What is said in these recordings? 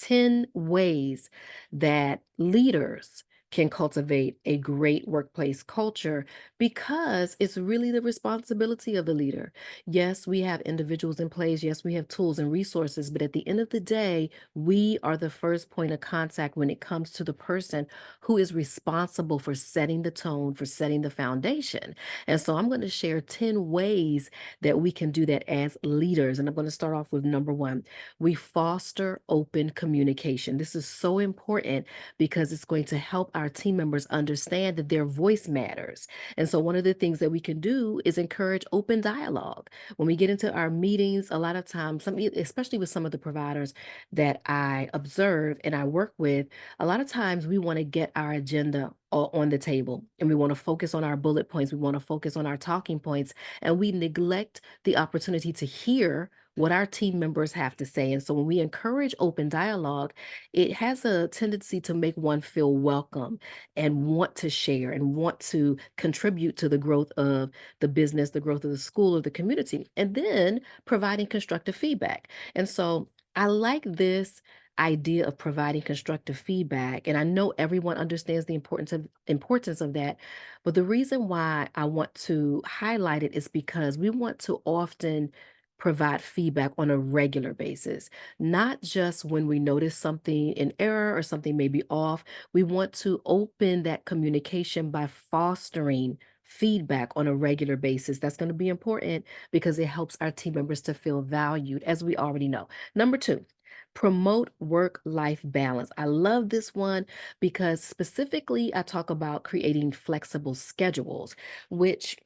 10 ways that leaders can cultivate a great workplace culture because it's really the responsibility of the leader. Yes, we have individuals in place. Yes, we have tools and resources. But at the end of the day, we are the first point of contact when it comes to the person who is responsible for setting the tone, for setting the foundation. And so I'm going to share 10 ways that we can do that as leaders. And I'm going to start off with number one. We foster open communication. This is so important because it's going to help our team members understand that their voice matters. And so, one of the things that we can do is encourage open dialogue. When we get into our meetings, a lot of times, especially with some of the providers that I observe and I work with, a lot of times we want to get our agenda on the table and we want to focus on our bullet points. We want to focus on our talking points, and we neglect the opportunity to hear what our team members have to say. And so when we encourage open dialogue, it has a tendency to make one feel welcome and want to share and want to contribute to the growth of the business, the growth of the school or the community, and then providing constructive feedback. And so I like this idea of providing constructive feedback, and I know everyone understands the importance of that, but the reason why I want to highlight it is because we want to often provide feedback on a regular basis, not just when we notice something in error or something may be off. We want to open that communication by fostering feedback on a regular basis. That's going to be important because it helps our team members to feel valued, as we already know. Number two, promote work life balance. I love this one because specifically I talk about creating flexible schedules, which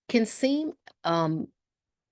can seem um,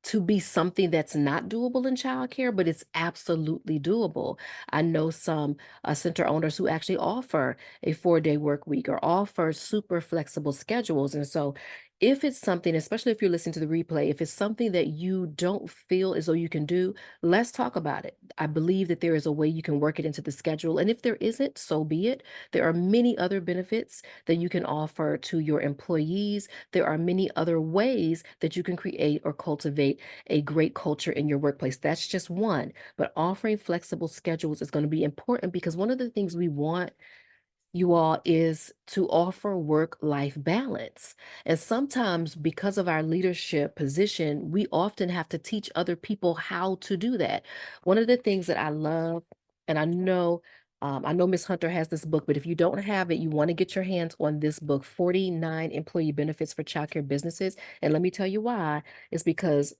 to be something that's not doable in childcare, but it's absolutely doable. I know some center owners who actually offer a 4-day work week or offer super flexible schedules. And so, if it's something, especially if you're listening to the replay, if it's something that you don't feel as though you can do, let's talk about it. I believe that there is a way you can work it into the schedule. And if there isn't, so be it. There are many other benefits that you can offer to your employees. There are many other ways that you can create or cultivate a great culture in your workplace. That's just one. But offering flexible schedules is going to be important because one of the things we want you all is to offer work life balance. And sometimes, because of our leadership position, we often have to teach other people how to do that. One of the things that I love, and I know Miss Hunter has this book, but if you don't have it, you want to get your hands on this book, 49 Employee Benefits for Childcare Businesses. And let me tell you why. It's because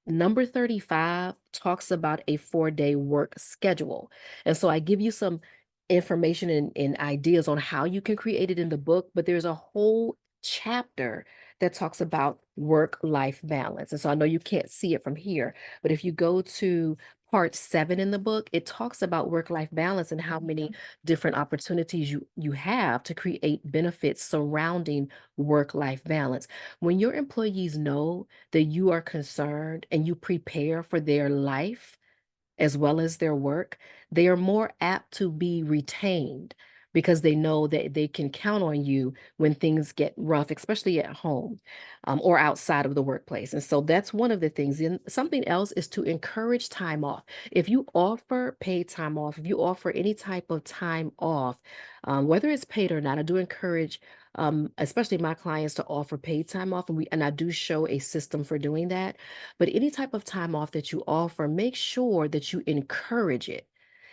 number 35 talks about a 4-day work schedule. And so I give you some information and ideas on how you can create it in the book, but there's a whole chapter that talks about work life balance. And so I know you can't see it from here, but if you go to part 7 in the book, it talks about work life balance and how many different opportunities you have to create benefits surrounding work life balance. When your employees know that you are concerned and you prepare for their life as well as their work, they are more apt to be retained because they know that they can count on you when things get rough, especially at home or outside of the workplace. And so that's one of the things. And something else is to encourage time off. If you offer paid time off, if you offer any type of time off, whether it's paid or not, I do encourage especially my clients to offer paid time off, and I do show a system for doing that. But any type of time off that you offer, make sure that you encourage it.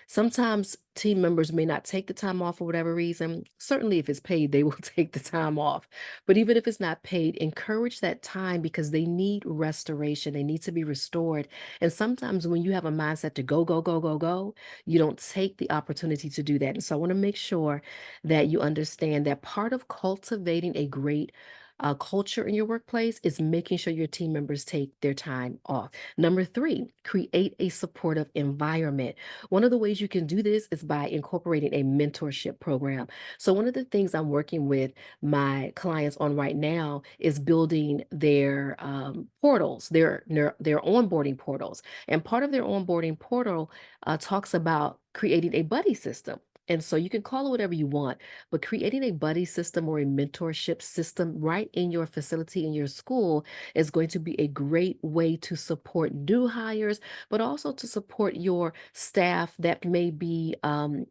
Sometimes team members may not take the time off for whatever reason. Certainly, if it's paid, they will take the time off. But even if it's not paid, encourage that time because they need restoration. They need to be restored. And sometimes when you have a mindset to go, go, go, go, go, you don't take the opportunity to do that. And so I want to make sure that you understand that part of cultivating a great culture in your workplace is making sure your team members take their time off. Number three, create a supportive environment. One of the ways you can do this is by incorporating a mentorship program. So, one of the things I'm working with my clients on right now is building their portals, their onboarding portals. And part of their onboarding portal talks about creating a buddy system. And so you can call it whatever you want, but creating a buddy system or a mentorship system right in your facility, in your school, is going to be a great way to support new hires, but also to support your staff that may be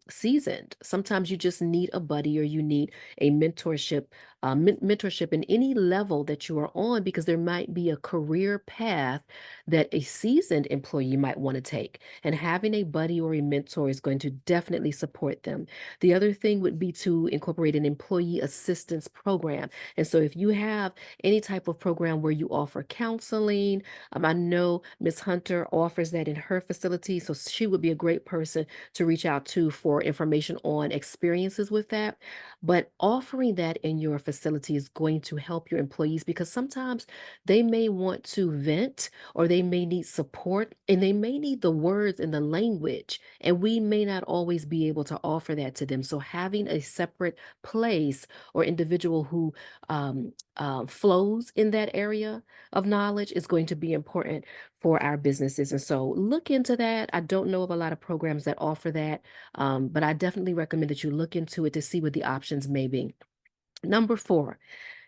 seasoned. Sometimes you just need a buddy or you need a mentorship in any level that you are on, because there might be a career path that a seasoned employee might want to take. And having a buddy or a mentor is going to definitely support them. The other thing would be to incorporate an employee assistance program. And so if you have any type of program where you offer counseling, I know Ms. Hunter offers that in her facility. So she would be a great person to reach out to for information on experiences with that. But offering that in your facility is going to help your employees, because sometimes they may want to vent or they may need support and they may need the words and the language, and we may not always be able to offer that to them. So having a separate place or individual who flows in that area of knowledge is going to be important for our businesses. And so look into that. I don't know of a lot of programs that offer that, but I definitely recommend that you look into it to see what the options may be. Number 4,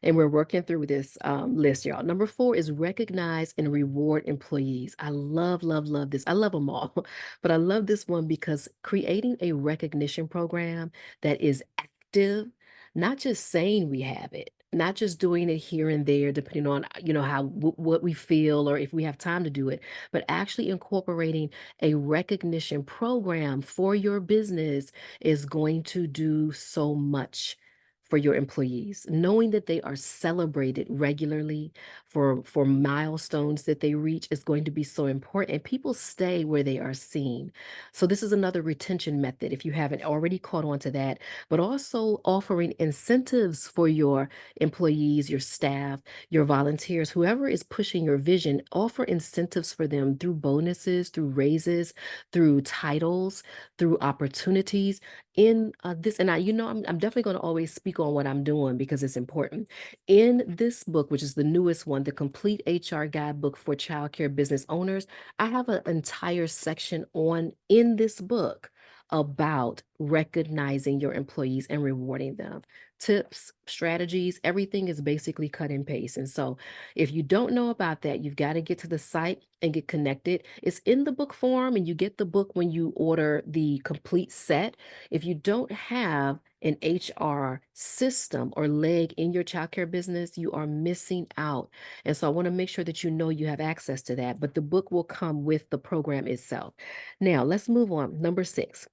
and we're working through this, list, y'all. Number 4 is recognize and reward employees. I love, love, love this. I love them all, but I love this one because creating a recognition program that is active, not just saying we have it, not just doing it here and there, depending on, how what we feel or if we have time to do it, but actually incorporating a recognition program for your business is going to do so much for your employees, knowing that they are celebrated regularly for milestones that they reach is going to be so important, and people stay where they are seen. So this is another retention method if you haven't already caught on to that, but also offering incentives for your employees, your staff, your volunteers, whoever is pushing your vision. Offer incentives for them through bonuses, through raises, through titles, through opportunities in this. And I'm definitely going to always speak on what I'm doing because it's important. In this book, which is the newest one, the Complete HR Guidebook for Childcare Business Owners, I have an entire section on in this book about recognizing your employees and rewarding them. Tips, strategies, everything is basically cut and paste. And so if you don't know about that, you've got to get to the site and get connected. It's in the book form, and you get the book when you order the complete set. If you don't have an HR system or leg in your childcare business, you are missing out. And so I want to make sure that you know you have access to that, but the book will come with the program itself. Now, let's move on. Number 6.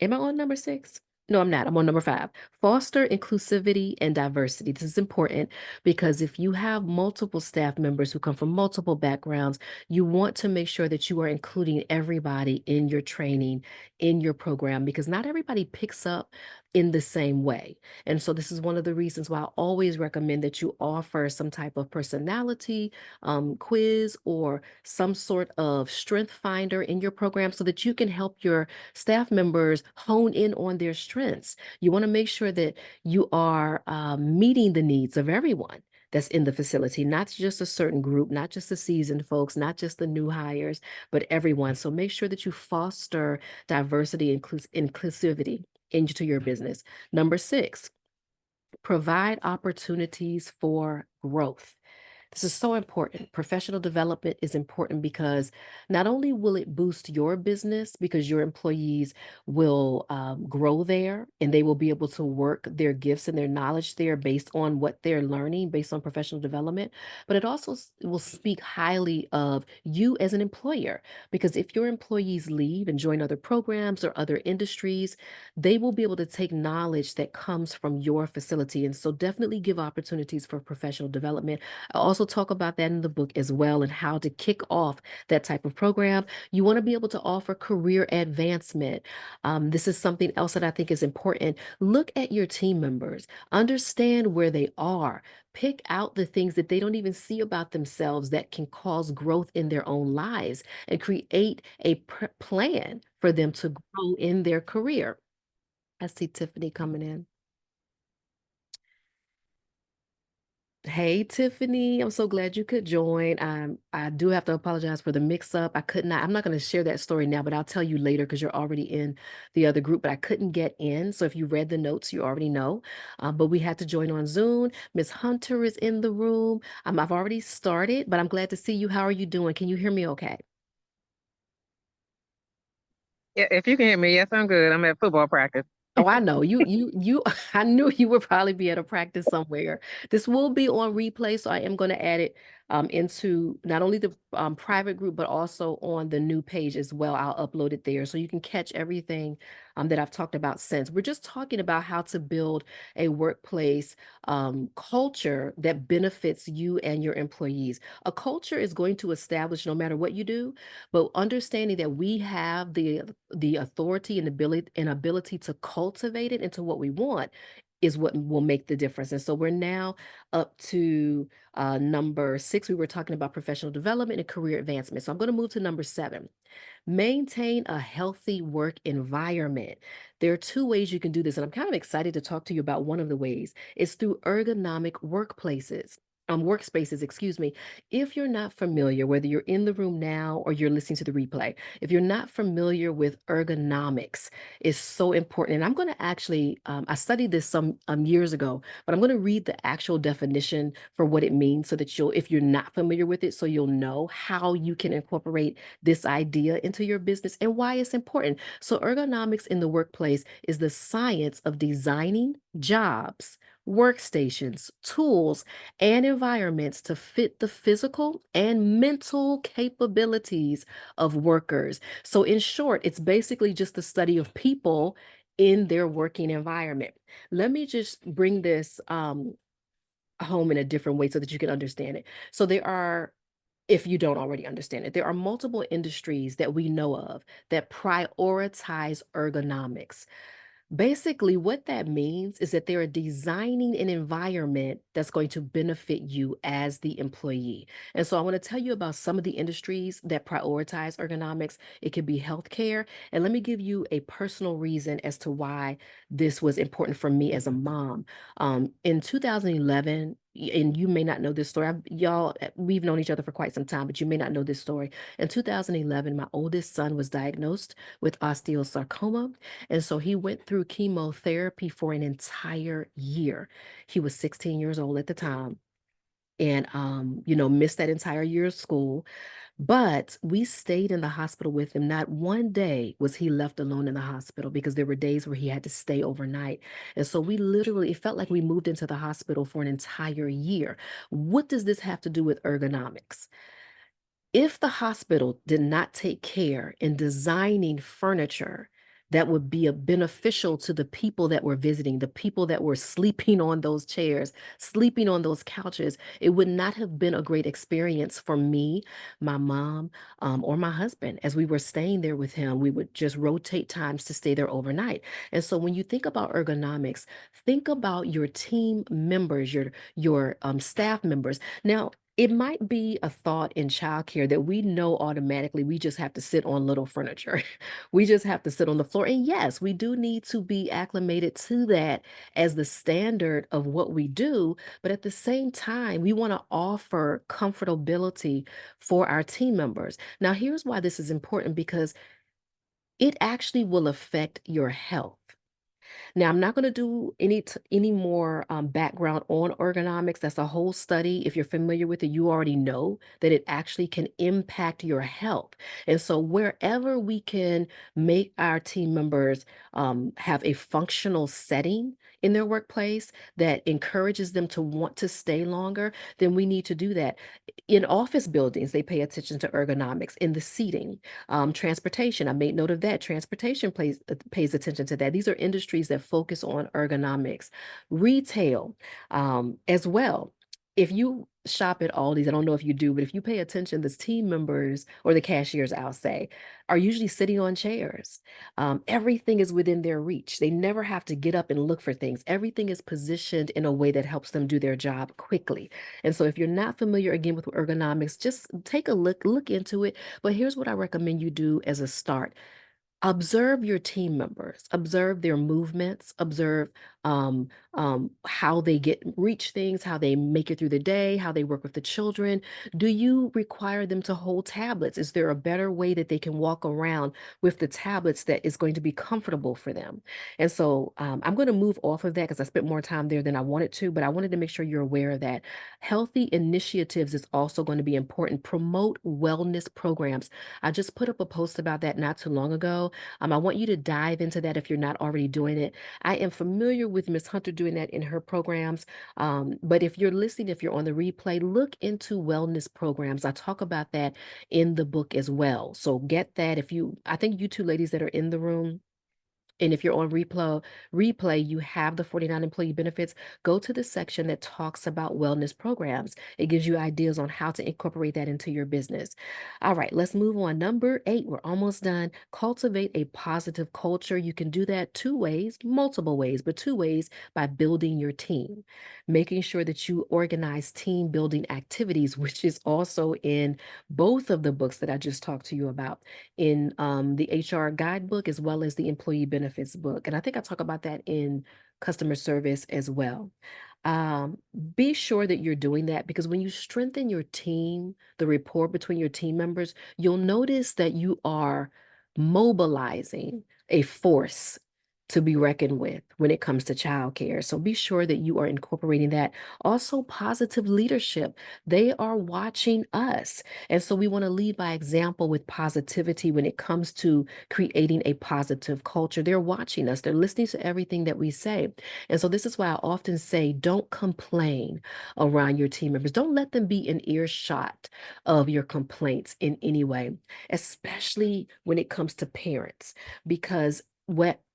Am I on number 6? No, I'm not. I'm on number 5. Foster inclusivity and diversity. This is important because if you have multiple staff members who come from multiple backgrounds, you want to make sure that you are including everybody in your training, in your program, because not everybody picks up in the same way. And so this is one of the reasons why I always recommend that you offer some type of personality quiz or some sort of strength finder in your program so that you can help your staff members hone in on their strengths. You want to make sure that you are meeting the needs of everyone that's in the facility, not just a certain group, not just the seasoned folks, not just the new hires, but everyone. So make sure that you foster diversity and inclusivity into your business. Number 6, provide opportunities for growth. This is so important. Professional development is important because not only will it boost your business because your employees will grow there and they will be able to work their gifts and their knowledge there based on what they're learning, based on professional development, but it also will speak highly of you as an employer. Because if your employees leave and join other programs or other industries, they will be able to take knowledge that comes from your facility. And so definitely give opportunities for professional development. I also talk about that in the book as well and how to kick off that type of program. You want to be able to offer career advancement. This is something else that I think is important. Look at your team members, understand where they are. Pick out the things that they don't even see about themselves that can cause growth in their own lives and create a plan for them to grow in their career. I see Tiffany coming in. Hey, Tiffany. I'm so glad you could join. I do have to apologize for the mix up. I could not, I'm not going to share that story now, but I'll tell you later because you're already in the other group, but I couldn't get in. So if you read the notes, you already know. But we had to join on Zoom. Miss Hunter is in the room. I've already started, but I'm glad to see you. How are you doing? Can you hear me okay? Yeah, if you can hear me, yes, I'm good. I'm at football practice. Oh, I know. You I knew you would probably be at a practice somewhere. This will be on replay, so I am going to add it into not only the private group, but also on the new page as well. I'll upload it there so you can catch everything that I've talked about since. We're just talking about how to build a workplace culture that benefits you and your employees. A culture is going to establish no matter what you do, but understanding that we have the authority and ability to cultivate it into what we want is what will make the difference. And so we're now up to number 6. We were talking about professional development and career advancement. So I'm going to move to number 7. Maintain a healthy work environment. There are two ways you can do this, and I'm kind of excited to talk to you about one of the ways. It's through ergonomic workspaces, excuse me. If you're not familiar, whether you're in the room now or you're listening to the replay, if you're not familiar with ergonomics, it's so important. And I'm going to actually, I studied this some years ago, but I'm going to read the actual definition for what it means so that if you're not familiar with it, so you'll know how you can incorporate this idea into your business and why it's important. So, ergonomics in the workplace is the science of designing jobs, workstations, tools, and environments to fit the physical and mental capabilities of workers. So, in short, it's basically just the study of people in their working environment. Let me just bring this home in a different way so that you can understand it. So, there are if you don't already understand it, there are multiple industries that we know of that prioritize ergonomics. Basically, what that means is that they're designing an environment that's going to benefit you as the employee. And so I want to tell you about some of the industries that prioritize ergonomics. It could be healthcare. And let me give you a personal reason as to why this was important for me as a mom. In 2011, and you may not know this story. We've known each other for quite some time, but you may not know this story. In 2011, my oldest son was diagnosed with osteosarcoma, and so he went through chemotherapy for an entire year. He was 16 years old at the time and missed that entire year of school. But we stayed in the hospital with him. Not one day was he left alone in the hospital because there were days where he had to stay overnight. And so we literally, it felt like we moved into the hospital for an entire year. What does this have to do with ergonomics? If the hospital did not take care in designing furniture that would be beneficial to the people that were visiting, the people that were sleeping on those chairs, sleeping on those couches, it would not have been a great experience for me, my mom, or my husband. As we were staying there with him, we would just rotate times to stay there overnight. And so when you think about ergonomics, think about your team members, your staff members. Now, it might be a thought in childcare that we know automatically we just have to sit on little furniture. We just have to sit on the floor. And yes, we do need to be acclimated to that as the standard of what we do. But at the same time, we want to offer comfortability for our team members. Now, here's why this is important because it actually will affect your health. Now, I'm not going to do any more background on ergonomics. That's a whole study. If you're familiar with it, you already know that it actually can impact your health. And so, wherever we can make our team members have a functional setting in their workplace that encourages them to want to stay longer, then we need to do that. In office buildings, they pay attention to ergonomics in the seating. Transportation, I made note of that. Transportation pays attention to that. These are industries that focus on ergonomics. Retail, as well. If you shop at Aldi's, I don't know if you do, but if you pay attention, the team members or the cashiers, I'll say, are usually sitting on chairs. Everything is within their reach. They never have to get up and look for things. Everything is positioned in a way that helps them do their job quickly. And so if you're not familiar again with ergonomics, just take a look into it. But here's what I recommend you do as a start. Observe your team members, observe their movements, observe how they get reach things, how they make it through the day, how they work with the children. Do you require them to hold tablets? Is there a better way that they can walk around with the tablets that is going to be comfortable for them? And so I'm going to move off of that because I spent more time there than I wanted to, but I wanted to make sure you're aware of that. Healthy initiatives is also going to be important. Promote wellness programs. I just put up a post about that not too long ago. I want you to dive into that if you're not already doing it. I am familiar with Miss Hunter doing that in her programs. But if you're listening, if you're on the replay, look into wellness programs. I talk about that in the book as well. So get that. I think you two ladies that are in the room, and if you're on replay, you have the 49 employee benefits. Go to the section that talks about wellness programs. It gives you ideas on how to incorporate that into your business. All right, let's move on. Number 8, we're almost done. Cultivate a positive culture. You can do that two ways, multiple ways, but two ways: by building your team, making sure that you organize team building activities, which is also in both of the books that I just talked to you about, in the HR guidebook as well as the employee benefits book. And I think I talk about that in customer service as well. Um, be sure that you're doing that because when you strengthen your team, the rapport between your team members, you'll notice that you are mobilizing a force to be reckoned with when it comes to childcare. So be sure that you are incorporating that. Also, positive leadership. They are watching us. And so we want to lead by example with positivity when it comes to creating a positive culture. They're watching us, they're listening to everything that we say. And so this is why I often say don't complain around your team members. Don't let them be in earshot of your complaints in any way, especially when it comes to parents, because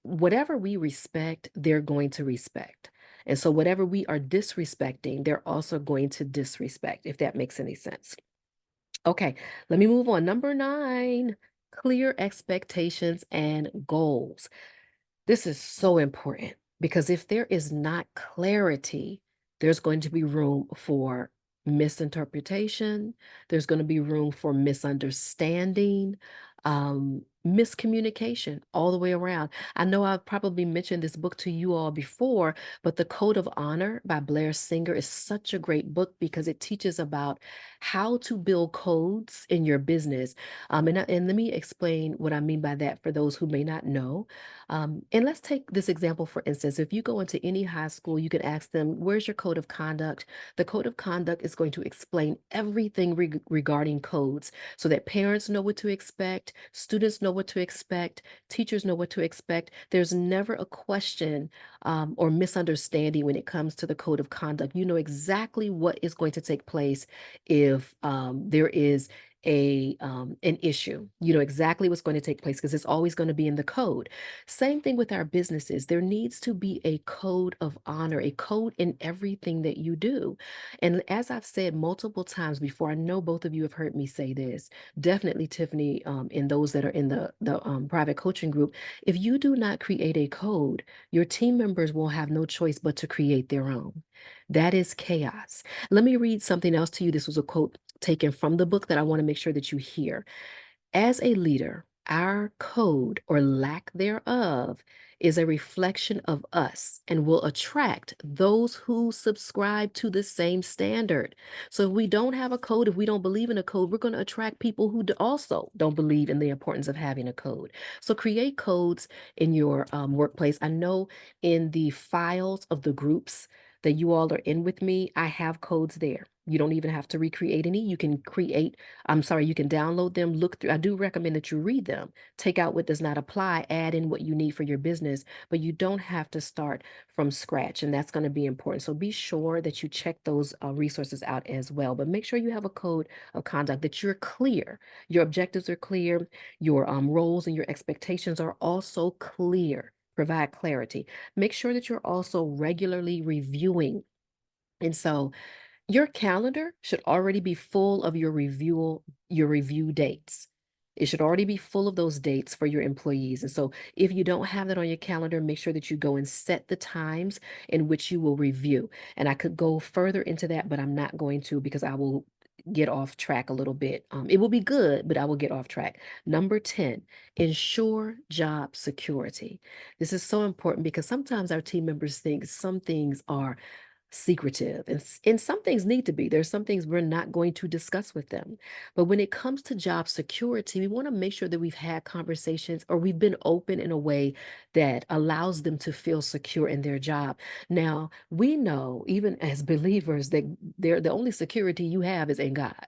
whatever we respect, they're going to respect. And so whatever we are disrespecting, they're also going to disrespect, if that makes any sense. Okay, let me move on. Number 9, clear expectations and goals. This is so important because if there is not clarity, there's going to be room for misinterpretation. There's going to be room for misunderstanding, miscommunication all the way around. I know I've probably mentioned this book to you all before, but The Code of Honor by Blair Singer is such a great book because it teaches about how to build codes in your business. And let me explain what I mean by that for those who may not know. And let's take this example, for instance. If you go into any high school, you can ask them, where's your code of conduct? The code of conduct is going to explain everything regarding codes so that parents know what to expect, students know what to expect, teachers know what to expect. There's never a question or misunderstanding when it comes to the code of conduct. You know exactly what is going to take place if there is an issue. You know exactly what's going to take place because it's always going to be in the code. Same thing with our businesses. There needs to be a code of honor, a code in everything that you do. And as I've said multiple times before, I know both of you have heard me say this. Definitely, Tiffany, and those that are in the private coaching group. If you do not create a code, your team members will have no choice but to create their own. That is chaos. Let me read something else to you. This was a quote taken from the book that I want to make sure that you hear. As a leader, our code or lack thereof is a reflection of us and will attract those who subscribe to the same standard. So if we don't have a code, if we don't believe in a code, we're going to attract people who also don't believe in the importance of having a code. So create codes in your workplace. I know in the files of the groups that you all are in with me, I have codes there. You don't even have to recreate any. You can you can download them, look through. I do recommend that you read them, take out what does not apply, add in what you need for your business, but you don't have to start from scratch. And that's going to be important. So be sure that you check those resources out as well. But make sure you have a code of conduct, that you're clear. Your objectives are clear. Your roles and your expectations are also clear. Provide clarity. Make sure that you're also regularly reviewing. And so your calendar should already be full of your review dates. It should already be full of those dates for your employees. And so if you don't have that on your calendar, make sure that you go and set the times in which you will review. And I could go further into that, but I'm not going to because I will get off track a little bit. It will be good, but I will get off track. Number 10, ensure job security. This is so important because sometimes our team members think some things are secretive and some things need to be. There's some things we're not going to discuss with them. But when it comes to job security, we want to make sure that we've had conversations or we've been open in a way that allows them to feel secure in their job. Now, we know even as believers that the only security you have is in God.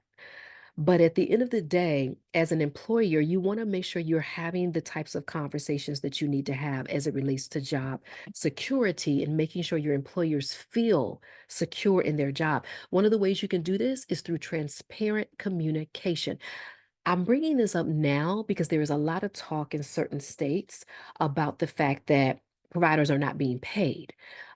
But at the end of the day, as an employer, you want to make sure you're having the types of conversations that you need to have as it relates to job security and making sure your employers feel secure in their job. One of the ways you can do this is through transparent communication. I'm bringing this up now because there is a lot of talk in certain states about the fact that providers are not being paid.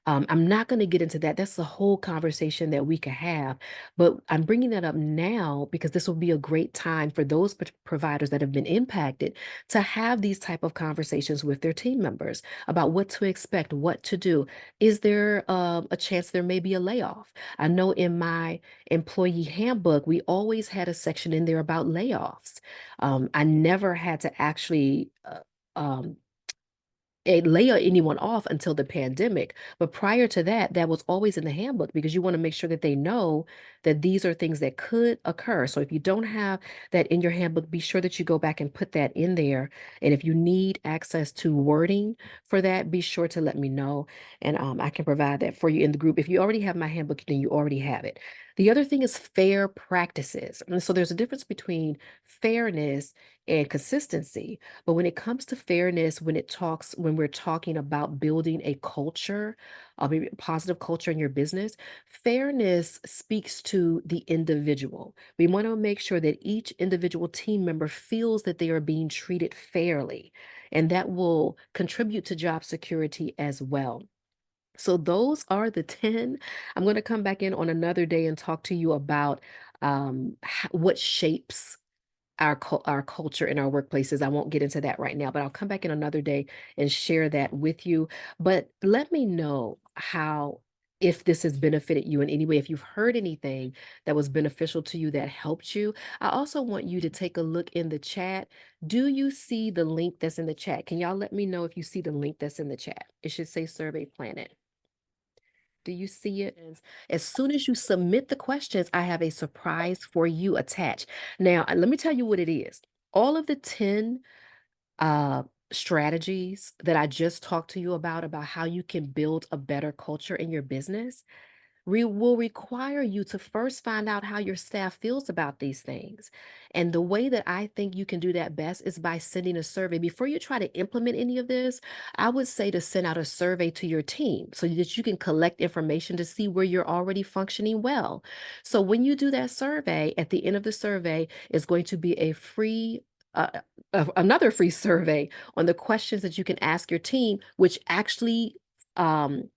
I'm not going to get into that. That's the whole conversation that we could have. But I'm bringing that up now because this will be a great time for those providers that have been impacted to have these type of conversations with their team members about what to expect, what to do. Is there a chance there may be a layoff? I know in my employee handbook, we always had a section in there about layoffs. I never had to actually um, lay anyone off until the pandemic. But prior to that, that was always in the handbook because you want to make sure that they know that these are things that could occur. So if you don't have that in your handbook, be sure that you go back and put that in there. And if you need access to wording for that, be sure to let me know. And I can provide that for you in the group. If you already have my handbook, then you already have it. The other thing is fair practices. And so there's a difference between fairness and consistency. But when it comes to fairness, when we're talking about building a culture, maybe a positive culture in your business, fairness speaks to the individual. We want to make sure that each individual team member feels that they are being treated fairly, and that will contribute to job security as well. So those are the 10. I'm going to come back in on another day and talk to you about what shapes our culture in our workplaces. I won't get into that right now, but I'll come back in another day and share that with you. But let me know how if this has benefited you in any way, if you've heard anything that was beneficial to you that helped you. I also want you to take a look in the chat. Do you see the link that's in the chat? Can y'all let me know if you see the link that's in the chat? It should say Survey Planet. Do you see it? As soon as you submit the questions, I have a surprise for you attached. Now, let me tell you what it is. All of the 10 uh, strategies that I just talked to you about how you can build a better culture in your business, will require you to first find out how your staff feels about these things. And the way that I think you can do that best is by sending a survey. Before you try to implement any of this, I would say to send out a survey to your team so that you can collect information to see where you're already functioning well. So when you do that survey, at the end of the survey is going to be a free another free survey on the questions that you can ask your team, which actually um,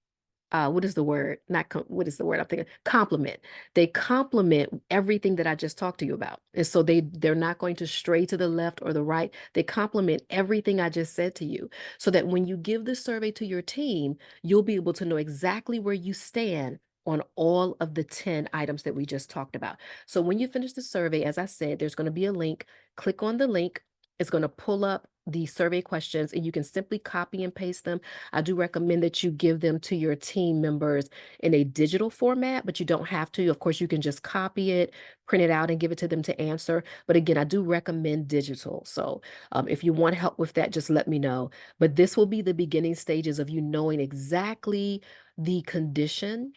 what is the word? Not what is the word I'm thinking? Compliment. They compliment everything that I just talked to you about. And so they're not going to stray to the left or the right. They compliment everything I just said to you so that when you give the survey to your team, you'll be able to know exactly where you stand on all of the 10 items that we just talked about. So when you finish the survey, as I said, there's going to be a link. Click on the link. It's going to pull up the survey questions and you can simply copy and paste them. I do recommend that you give them to your team members in a digital format, but you don't have to. Of course, you can just copy it, print it out, and give it to them to answer. But again, I do recommend digital. So if you want help with that, just let me know. But this will be the beginning stages of you knowing exactly the condition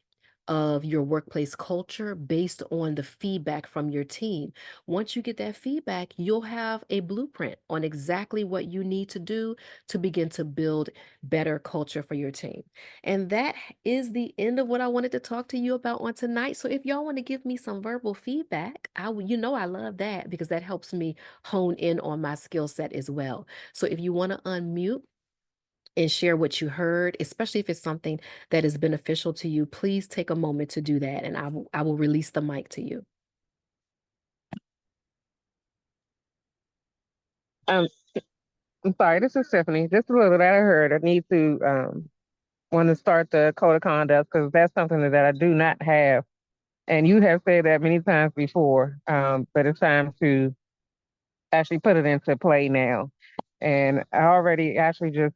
of your workplace culture based on the feedback from your team. Once you get that feedback, you'll have a blueprint on exactly what you need to do to begin to build better culture for your team. And that is the end of what I wanted to talk to you about on tonight. So if y'all want to give me some verbal feedback, you know I love that because that helps me hone in on my skill set as well. So if you want to unmute and share what you heard, especially if it's something that is beneficial to you, please take a moment to do that and I will release the mic to you. Um, I'm sorry, this is Stephanie. Just a little that I heard. I need to want to start the code of conduct because that's something that I do not have. And you have said that many times before, but it's time to actually put it into play now. And I already actually just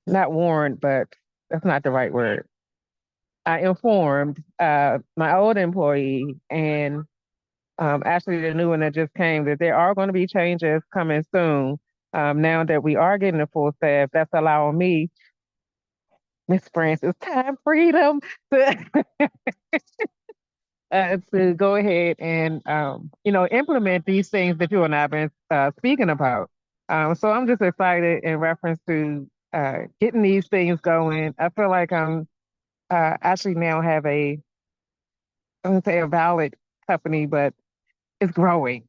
not warned, but that's not the right word. I informed my old employee and actually the new one that just came that there are going to be changes coming soon. Now that we are getting a full staff, that's allowing me, Miss Francis, time freedom to to go ahead and implement these things that you and I have been speaking about. So I'm just excited in reference to getting these things going. I feel like I'm actually now have I wouldn't say a valid company, but it's growing.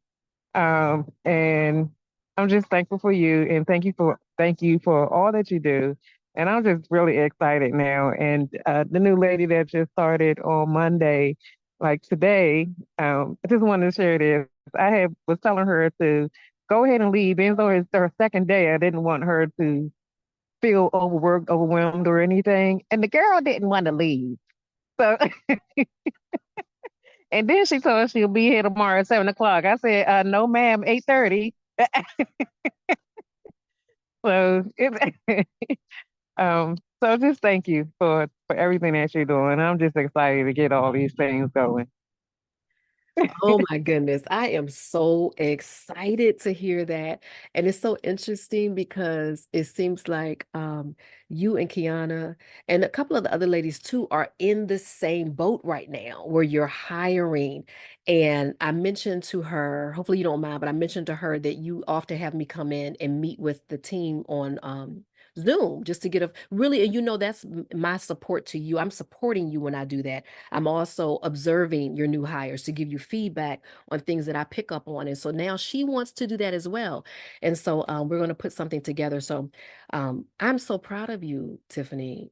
And I'm just thankful for you and thank you for all that you do. And I'm just really excited now. And the new lady that just started on Monday, like today, I just wanted to share this. Was telling her to go ahead and leave, even though it's her second day. I didn't want her to feel overworked, overwhelmed, or anything. And the girl didn't want to leave. So, and then she told us she'll be here tomorrow at 7 o'clock. I said, no, ma'am, 8:30. So it, so just thank you for everything that you're doing. I'm just excited to get all these things going. Oh my goodness. I am so excited to hear that. And it's so interesting because it seems like you and Kiana and a couple of the other ladies too are in the same boat right now where you're hiring. And I mentioned to her, hopefully you don't mind, but I mentioned to her that you often have me come in and meet with the team on Zoom just to get a really, and you know, that's my support to you. I'm supporting you when I do that. I'm also observing your new hires to give you feedback on things that I pick up on. And so now she wants to do that as well. And so we're going to put something together. So I'm so proud of you, Tiffany.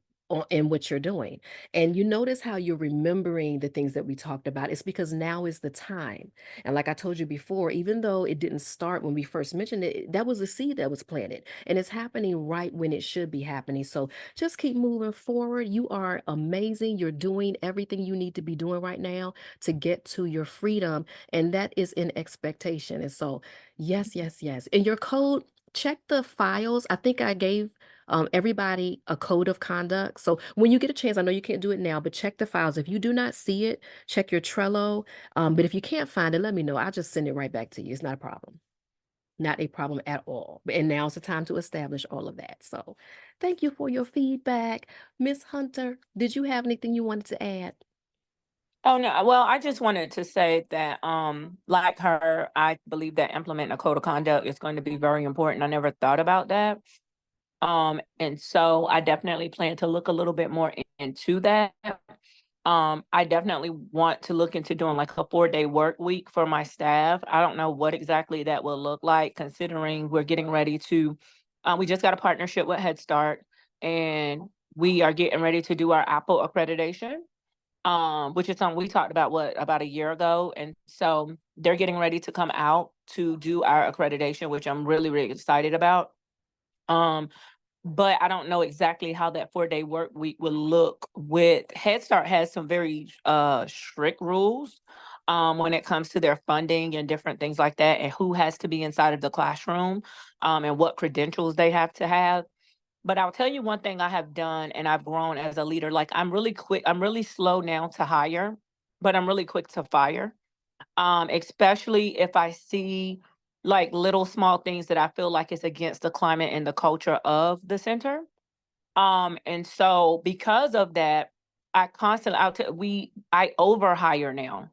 In what you're doing. And you notice how you're remembering the things that we talked about. It's because now is the time. And like I told you before, even though it didn't start when we first mentioned it, that was a seed that was planted. And it's happening right when it should be happening. So just keep moving forward. You are amazing. You're doing everything you need to be doing right now to get to your freedom. And that is in expectation. And so, yes, yes, yes. And your code, check the files. I think I gave everybody a code of conduct. So when you get a chance, I know you can't do it now, but check the files. If you do not see it, check your Trello. But if you can't find it, let me know. I'll just send it right back to you. It's not a problem. Not a problem at all. And now's the time to establish all of that. So thank you for your feedback. Miss Hunter, did you have anything you wanted to add? Oh no, well, I just wanted to say that like her, I believe that implementing a code of conduct is going to be very important. I never thought about that. And so I definitely plan to look a little bit more into that. I definitely want to look into doing like a 4-day work week for my staff. I don't know what exactly that will look like, considering we're getting ready to, we just got a partnership with Head Start, and we are getting ready to do our Apple accreditation, which is something we talked about, about a year ago. And so they're getting ready to come out to do our accreditation, which I'm really, really excited about. Um, but I don't know exactly how that 4-day work week will look. With Head Start has some very strict rules when it comes to their funding and different things like that, and who has to be inside of the classroom, and what credentials they have to have. But I'll tell you one thing I have done, and I've grown as a leader. Like, I'm really quick, I'm really slow now to hire, but I'm really quick to fire. Especially if I see like little small things that I feel like is against the climate and the culture of the center. And so because of that, I constantly I overhire now.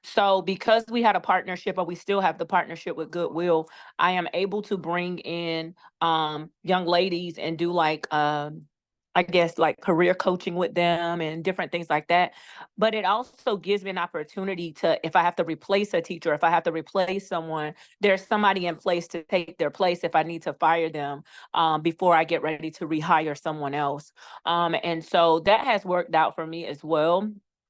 So because we had a partnership, or we still have the partnership with Goodwill, I am able to bring in young ladies and do like I guess like career coaching with them and different things like that. But it also gives me an opportunity to, if I have to replace a teacher, if I have to replace someone, there's somebody in place to take their place if I need to fire them, before I get ready to rehire someone else. And so that has worked out for me as well.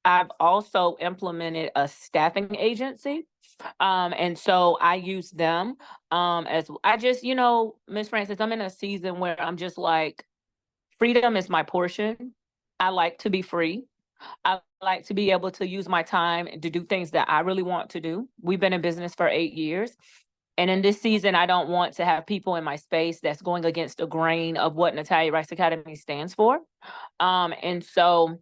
I've also implemented a staffing agency. And so I use them as I just, Miss Francis, I'm in a season where I'm just like, freedom is my portion. I like to be free. I like to be able to use my time to do things that I really want to do. We've been in business for 8 years. And in this season, I don't want to have people in my space that's going against the grain of what Natalia Rice Academy stands for. And so,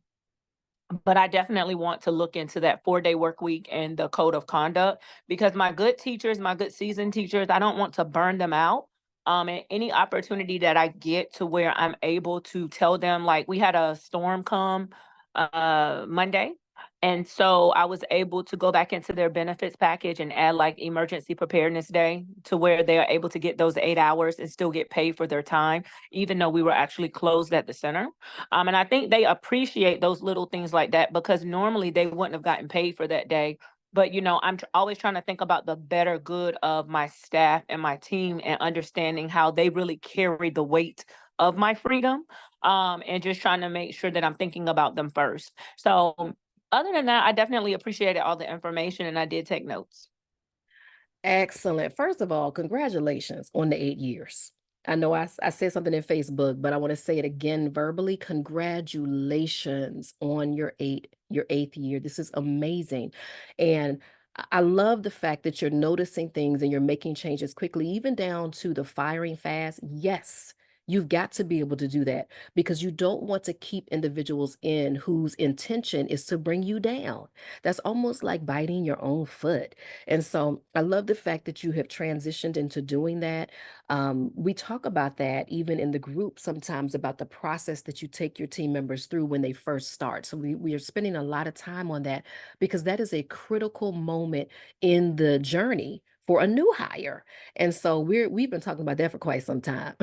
but I definitely want to look into that 4-day work week and the code of conduct, because my good teachers, my good seasoned teachers, I don't want to burn them out. And any opportunity that I get to where I'm able to tell them, like we had a storm come Monday. And so I was able to go back into their benefits package and add like emergency preparedness day to where they are able to get those 8 hours and still get paid for their time, even though we were actually closed at the center. And I think they appreciate those little things like that, because normally they wouldn't have gotten paid for that day. But I'm always trying to think about the better good of my staff and my team, and understanding how they really carry the weight of my freedom, and just trying to make sure that I'm thinking about them first. So other than that, I definitely appreciated all the information, and I did take notes. Excellent. First of all, congratulations on the 8 years. I know I said something in Facebook, but I want to say it again verbally. Congratulations on your eighth year. This is amazing. And I love the fact that you're noticing things and you're making changes quickly, even down to the firing fast. Yes. You've got to be able to do that because you don't want to keep individuals in whose intention is to bring you down. That's almost like biting your own foot. And so I love the fact that you have transitioned into doing that. We talk about that even in the group sometimes, about the process that you take your team members through when they first start. So we are spending a lot of time on that because that is a critical moment in the journey for a new hire. And so we've been talking about that for quite some time.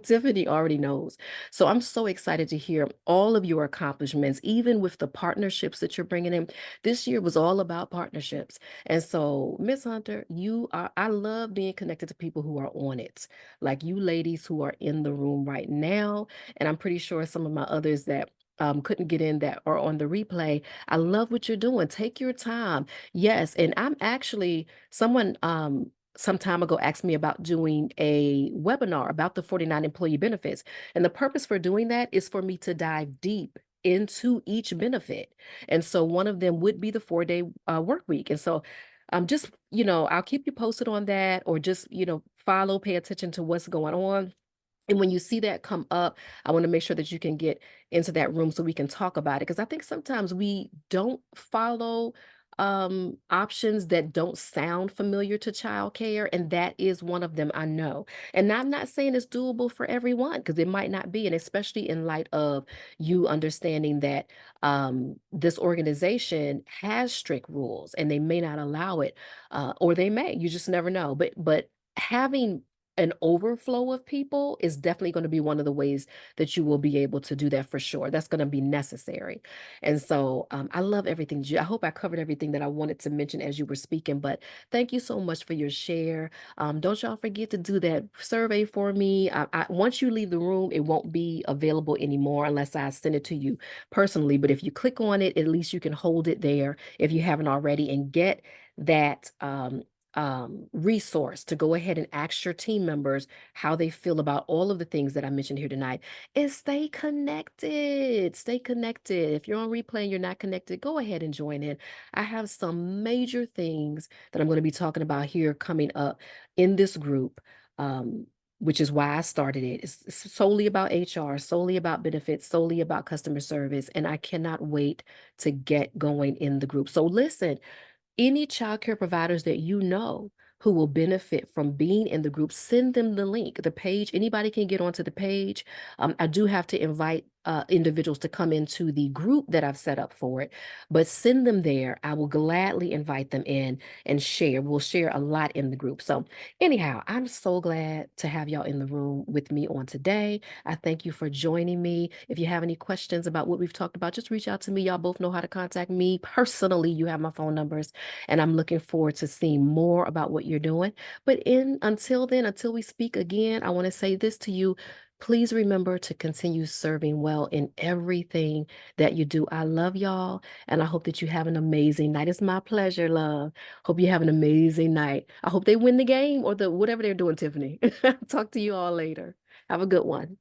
Tiffany already knows. So I'm so excited to hear all of your accomplishments, even with the partnerships that you're bringing in. This year was all about partnerships. And so, Miss Hunter, I love being connected to people who are on it, like you ladies who are in the room right now. And I'm pretty sure some of my others that couldn't get in that are on the replay. I love what you're doing. Take your time. Yes. And I'm actually, someone some time ago asked me about doing a webinar about the 49 employee benefits. And the purpose for doing that is for me to dive deep into each benefit. And so one of them would be the 4-day work week. And so just, I'll keep you posted on that, or just, follow, pay attention to what's going on. And when you see that come up, I want to make sure that you can get into that room so we can talk about it. Because I think sometimes we don't follow options that don't sound familiar to childcare, and that is one of them, I know. And I'm not saying it's doable for everyone, because it might not be, and especially in light of you understanding that this organization has strict rules and they may not allow it, or they may. You just never know. But having an overflow of people is definitely going to be one of the ways that you will be able to do that for sure. That's going to be necessary. And so I love everything. I hope I covered everything that I wanted to mention as you were speaking, but thank you so much for your share. Don't y'all forget to do that survey for me. Once you leave the room, it won't be available anymore unless I send it to you personally. But if you click on it, at least you can hold it there if you haven't already, and get that resource to go ahead and ask your team members how they feel about all of the things that I mentioned here tonight. And stay connected. Stay connected. If you're on replay and you're not connected, go ahead and join in. I have some major things that I'm going to be talking about here coming up in this group. Which is why I started it. It's solely about HR, solely about benefits, solely about customer service. And I cannot wait to get going in the group. So listen, any childcare providers that you know who will benefit from being in the group, send them the link, the page. Anybody can get onto the page. I do have to invite individuals to come into the group that I've set up for it, but send them there. I will gladly invite them in and share. We'll share a lot in the group. So anyhow, I'm so glad to have y'all in the room with me on today. I thank you for joining me. If you have any questions about what we've talked about, just reach out to me. Y'all both know how to contact me personally. You have my phone numbers, and I'm looking forward to seeing more about what you're doing. But until then, until we speak again, I want to say this to you: Please remember to continue serving well in everything that you do. I love y'all, and I hope that you have an amazing night. It's my pleasure, love. Hope you have an amazing night. I hope they win the game or the whatever they're doing, Tiffany. Talk to you all later. Have a good one.